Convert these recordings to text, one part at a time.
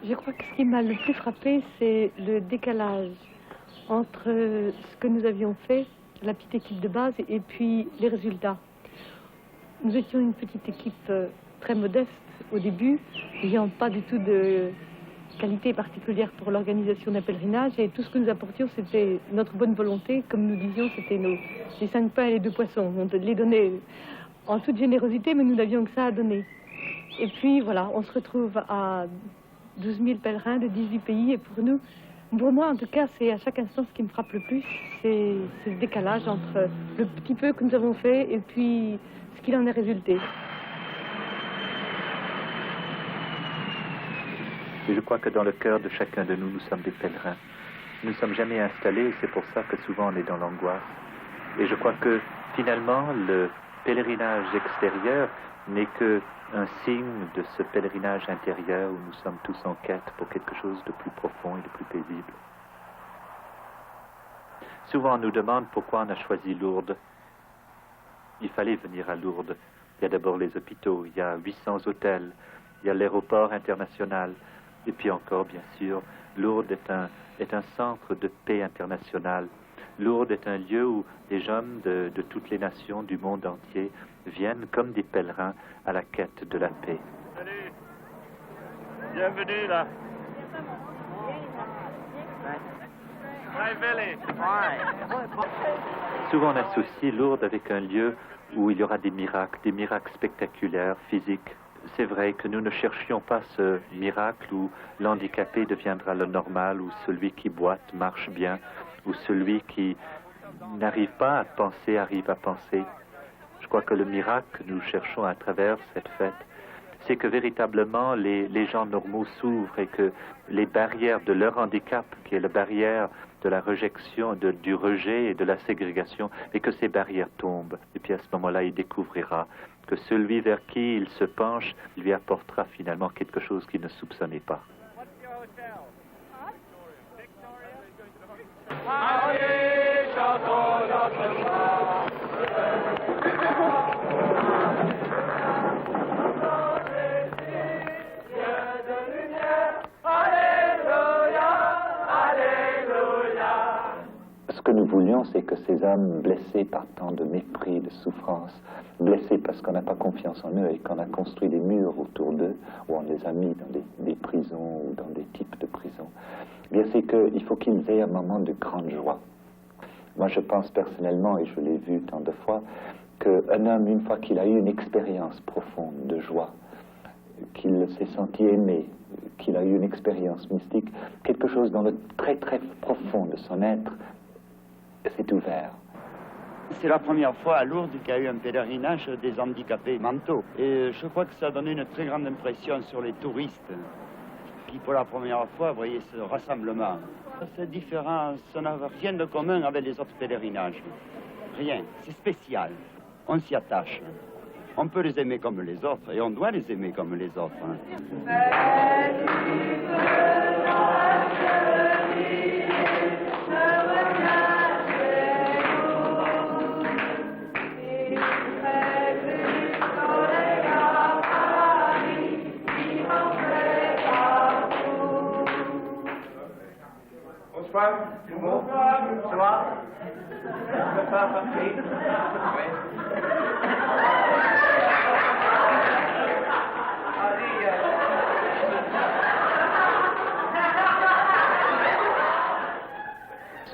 Je crois que ce qui m'a le plus frappé, c'est le décalage entre ce que nous avions fait, la petite équipe de base, et puis les résultats. Nous étions une petite équipe très modeste au début, n'ayant pas du tout de qualité particulière pour l'organisation d'un pèlerinage, et tout ce que nous apportions, c'était notre bonne volonté. Comme nous disions, c'était les 5 pains et les 2 poissons. On les donnait en toute générosité, mais nous n'avions que ça à donner. Et puis voilà, on se retrouve à 12 000 pèlerins de 18 pays, et pour moi en tout cas, c'est à chaque instant ce qui me frappe le plus, c'est ce décalage entre le petit peu que nous avons fait et puis ce qu'il en est résulté. Et je crois que dans le cœur de chacun de nous, nous sommes des pèlerins. Nous ne sommes jamais installés, et c'est pour ça que souvent on est dans l'angoisse. Et je crois que finalement, le pèlerinage extérieur n'est qu'un signe de ce pèlerinage intérieur où nous sommes tous en quête pour quelque chose de plus profond et de plus paisible. Souvent on nous demande pourquoi on a choisi Lourdes. Il fallait venir à Lourdes. Il y a d'abord les hôpitaux, il y a 800 hôtels, il y a l'aéroport international. Et puis encore, bien sûr, Lourdes est un centre de paix internationale. Lourdes est un lieu où des hommes de toutes les nations du monde entier viennent comme des pèlerins à la quête de la paix. Salut. Bienvenue là. Hi Billy. Souvent on associe Lourdes avec un lieu où il y aura des miracles spectaculaires, physiques. C'est vrai que nous ne cherchions pas ce miracle où l'handicapé deviendra le normal, où celui qui boite marche bien, où celui qui n'arrive pas à penser arrive à penser. Je crois que le miracle que nous cherchons à travers cette fête, c'est que véritablement les gens normaux s'ouvrent et que les barrières de leur handicap, qui est la barrière de la rejection, du rejet et de la ségrégation, et que ces barrières tombent. Et puis à ce moment-là, il découvrira que celui vers qui il se penche lui apportera finalement quelque chose qu'il ne soupçonnait pas. Ce que nous voulions, c'est que ces âmes blessées par tant de mépris, de souffrance, blessés parce qu'on n'a pas confiance en eux et qu'on a construit des murs autour d'eux, ou on les a mis dans des prisons ou dans des types de prisons, eh bien c'est qu'il faut qu'ils aient un moment de grande joie. Moi je pense personnellement, et je l'ai vu tant de fois, qu'un homme, une fois qu'il a eu une expérience profonde de joie, qu'il s'est senti aimé, qu'il a eu une expérience mystique, quelque chose dans le très très profond de son être s'est ouvert. C'est la première fois à Lourdes qu'il y a eu un pèlerinage des handicapés mentaux. Et je crois que ça a donné une très grande impression sur les touristes qui, pour la première fois, voyaient ce rassemblement. C'est différent, ça n'a rien de commun avec les autres pèlerinages. Rien, c'est spécial. On s'y attache. On peut les aimer comme les autres et on doit les aimer comme les autres. Bonsoir, ça va?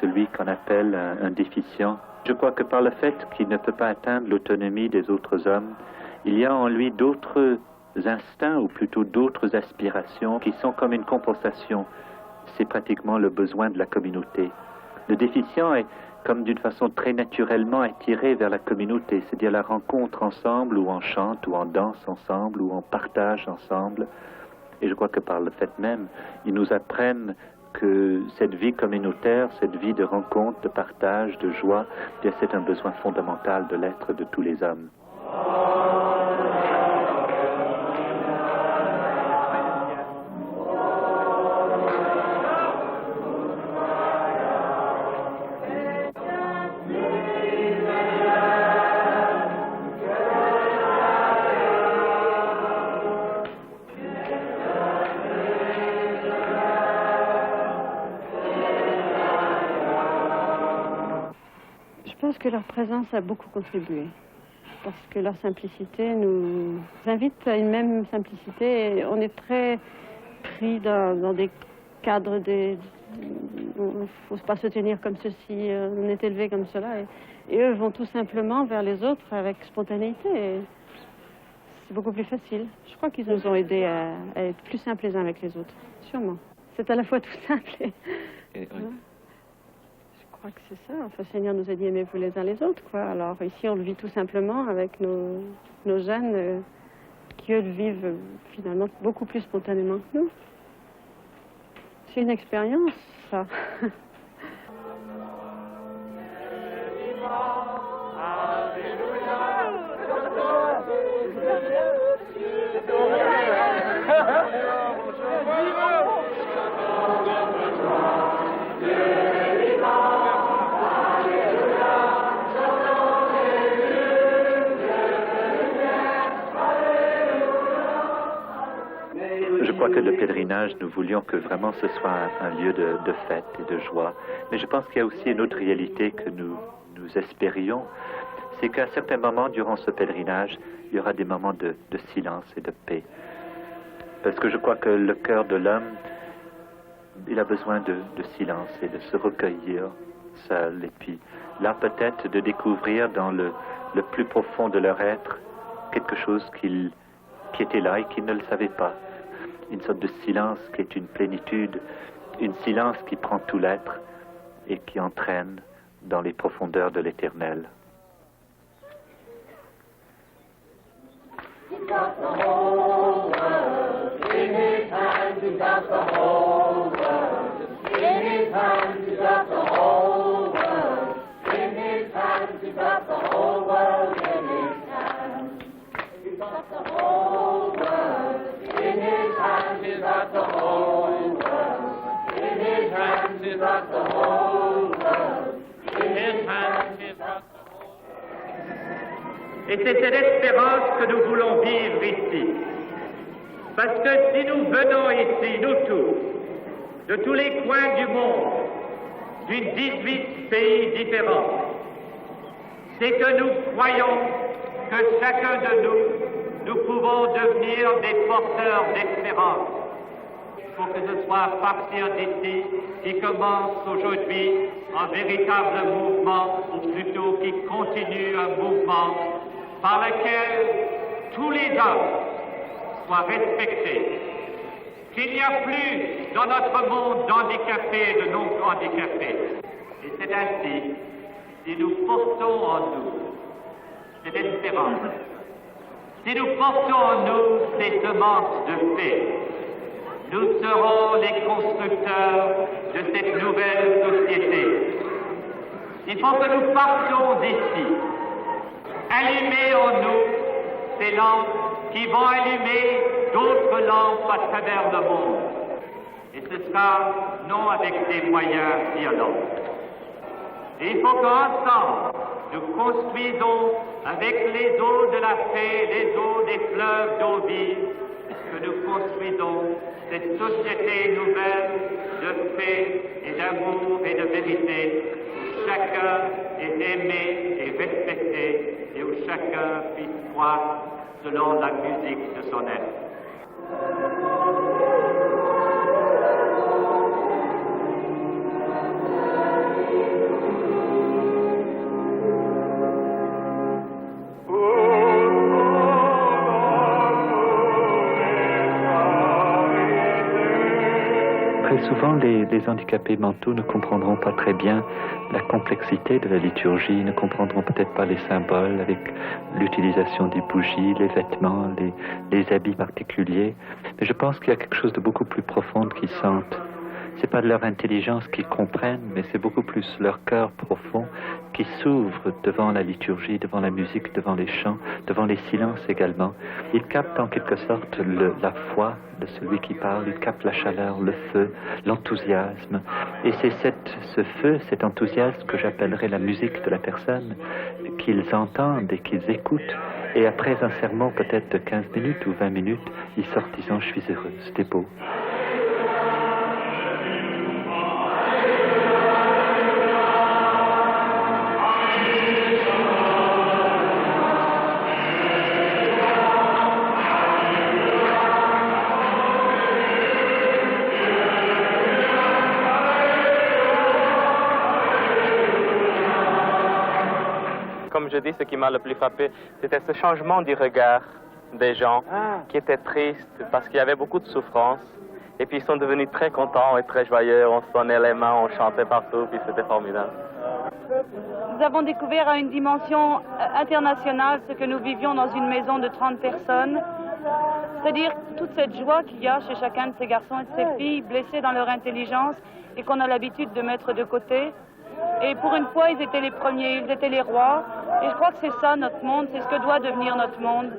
Celui qu'on appelle un déficient. Je crois que par le fait qu'il ne peut pas atteindre l'autonomie des autres hommes, il y a en lui d'autres instincts, ou plutôt d'autres aspirations, qui sont comme une compensation. C'est pratiquement le besoin de la communauté. Le déficient est comme d'une façon très naturellement attiré vers la communauté, c'est-à-dire la rencontre ensemble, où on chante, où on danse ensemble, où on partage ensemble. Et je crois que par le fait même, ils nous apprennent que cette vie communautaire, cette vie de rencontre, de partage, de joie, bien c'est un besoin fondamental de l'être de tous les hommes. pense que leur présence a beaucoup contribué. Parce que leur simplicité nous invite à une même simplicité. Et on est très pris dans des cadres, il ne faut pas se tenir comme ceci, on est élevé comme cela. Et eux vont tout simplement vers les autres avec spontanéité. Et c'est beaucoup plus facile. Je crois qu'ils nous ont aidés à être plus simples les uns avec les autres, sûrement. C'est à la fois tout simple et... Oui. Je crois que c'est ça. Enfin, le Seigneur nous a dit aimez-vous les uns les autres, quoi. Alors ici, on le vit tout simplement avec nos jeunes qui, eux, le vivent finalement beaucoup plus spontanément que nous. C'est une expérience, ça. Je crois que le pèlerinage, nous voulions que vraiment ce soit un lieu de fête et de joie. Mais je pense qu'il y a aussi une autre réalité que nous espérions, c'est qu'à certains moments durant ce pèlerinage, il y aura des moments de silence et de paix. Parce que je crois que le cœur de l'homme, il a besoin de silence et de se recueillir seul. Et puis là, peut-être de découvrir dans le plus profond de leur être quelque chose qui était là et qu'ils ne le savaient pas. Une sorte de silence qui est une plénitude, une silence qui prend tout l'être et qui entraîne dans les profondeurs de l'éternel. Et c'est cette espérance que nous voulons vivre ici. Parce que si nous venons ici, nous tous, de tous les coins du monde, d'une 18 pays différents, c'est que nous croyons que chacun de nous pouvons devenir des porteurs d'espérance. Pour que ce soit à partir d'ici qui commence aujourd'hui un véritable mouvement, ou plutôt qui continue un mouvement par lequel tous les hommes soient respectés. Qu'il n'y a plus dans notre monde d'handicapés et de non-handicapés. Et c'est ainsi, si nous portons en nous cette espérance, si nous portons en nous ces semences de paix, nous serons les constructeurs de cette nouvelle société. Il faut que nous partions d'ici, allumer en nous ces lampes qui vont allumer d'autres lampes à travers le monde. Et ce sera non avec des moyens violents. Et il faut qu'ensemble, nous construisons avec les eaux de la paix, les eaux des fleuves d'eau vive, que nous construisons cette société nouvelle de paix et d'amour et de vérité, où chacun est aimé et respecté et où chacun puisse croire selon la musique de son être. Très souvent, les handicapés mentaux ne comprendront pas très bien la complexité de la liturgie, ne comprendront peut-être pas les symboles avec l'utilisation des bougies, les vêtements, les habits particuliers. Mais je pense qu'il y a quelque chose de beaucoup plus profond qu'ils sentent. C'est pas de leur intelligence qu'ils comprennent, mais c'est beaucoup plus leur cœur profond qui s'ouvre devant la liturgie, devant la musique, devant les chants, devant les silences également. Ils captent en quelque sorte la foi de celui qui parle, ils captent la chaleur, le feu, l'enthousiasme. Et c'est ce feu, cet enthousiasme que j'appellerais la musique de la personne, qu'ils entendent et qu'ils écoutent. Et après un sermon peut-être de 15 minutes ou 20 minutes, ils sortent disant « je suis heureux, c'était beau ». comme je dis, ce qui m'a le plus frappé, c'était ce changement du regard des gens qui étaient tristes parce qu'il y avait beaucoup de souffrance. Et puis ils sont devenus très contents et très joyeux. On se donnait les mains, on chantait partout, puis c'était formidable. Nous avons découvert à une dimension internationale ce que nous vivions dans une maison de 30 personnes. C'est-à-dire toute cette joie qu'il y a chez chacun de ces garçons et de ces filles blessés dans leur intelligence et qu'on a l'habitude de mettre de côté. Et pour une fois, ils étaient les premiers, ils étaient les rois. Et je crois que c'est ça notre monde, c'est ce que doit devenir notre monde.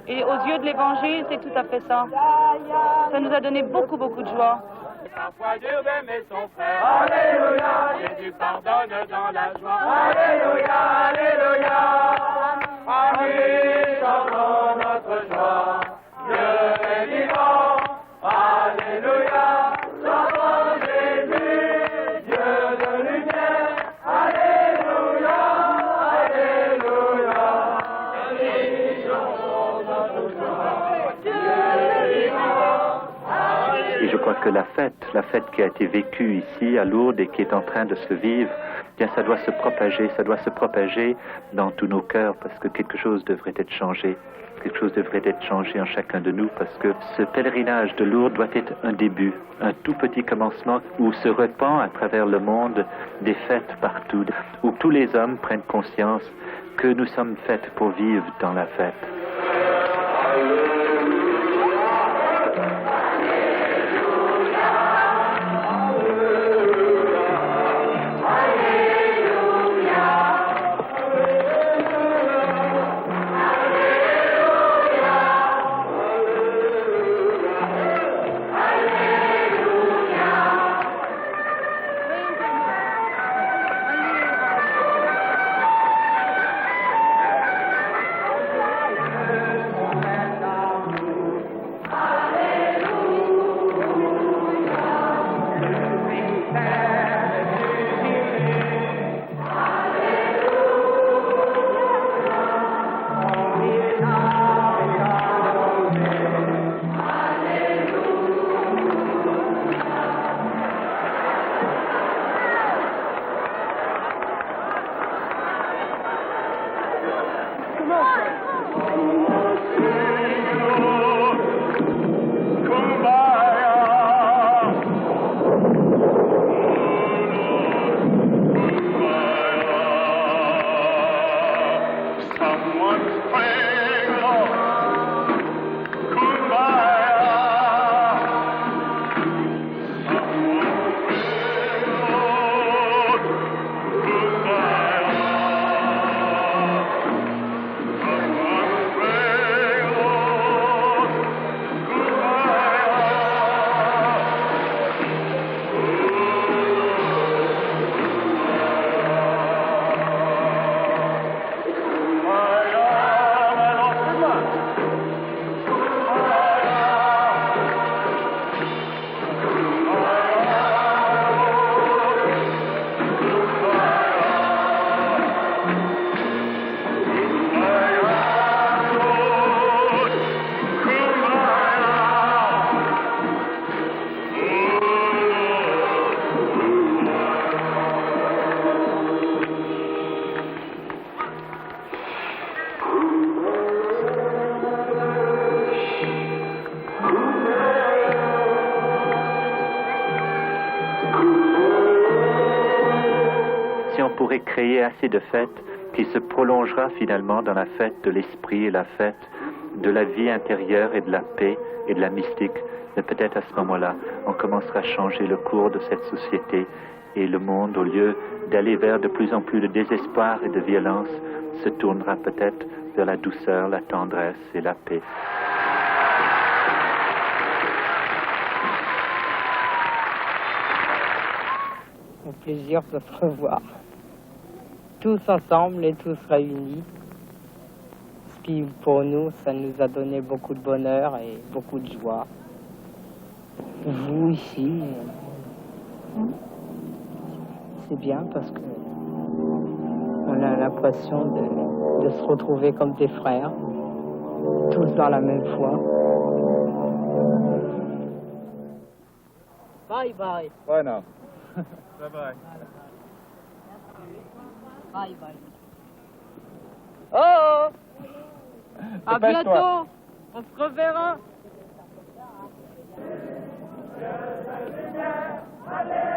Et aux yeux de l'Évangile, c'est tout à fait ça. Ça nous a donné beaucoup, beaucoup de joie. Parfois dur d'aimer son frère. Alléluia. Jésus pardonne dans la joie. Alléluia, alléluia. Amis, chantons notre joie. Dieu est vivant. Alléluia. Chantons Jésus, Dieu de lumière. Alléluia, alléluia. Amis, chantons notre joie. Dieu est vivant. Et je crois que la fête qui a été vécue ici à Lourdes et qui est en train de se vivre, bien ça doit se propager dans tous nos cœurs parce que quelque chose devrait être changé. Quelque chose devrait être changé en chacun de nous parce que ce pèlerinage de Lourdes doit être un début, un tout petit commencement où se répand à travers le monde des fêtes partout, où tous les hommes prennent conscience que nous sommes faits pour vivre dans la fête. Pourrait créer assez de fêtes qui se prolongera finalement dans la fête de l'esprit et la fête de la vie intérieure et de la paix et de la mystique. Mais peut-être à ce moment-là, on commencera à changer le cours de cette société et le monde, au lieu d'aller vers de plus en plus de désespoir et de violence, se tournera peut-être vers la douceur, la tendresse et la paix. Au plaisir de se revoir. Tous ensemble et tous réunis. Ce qui, pour nous, ça nous a donné beaucoup de bonheur et beaucoup de joie. Vous, ici, c'est bien parce que on a l'impression de se retrouver comme des frères, tous dans la même foi. Bye bye. Bye now. Bye bye. Bye bye. Oh! À Dépêche-toi. bientôt. On se reverra. Allez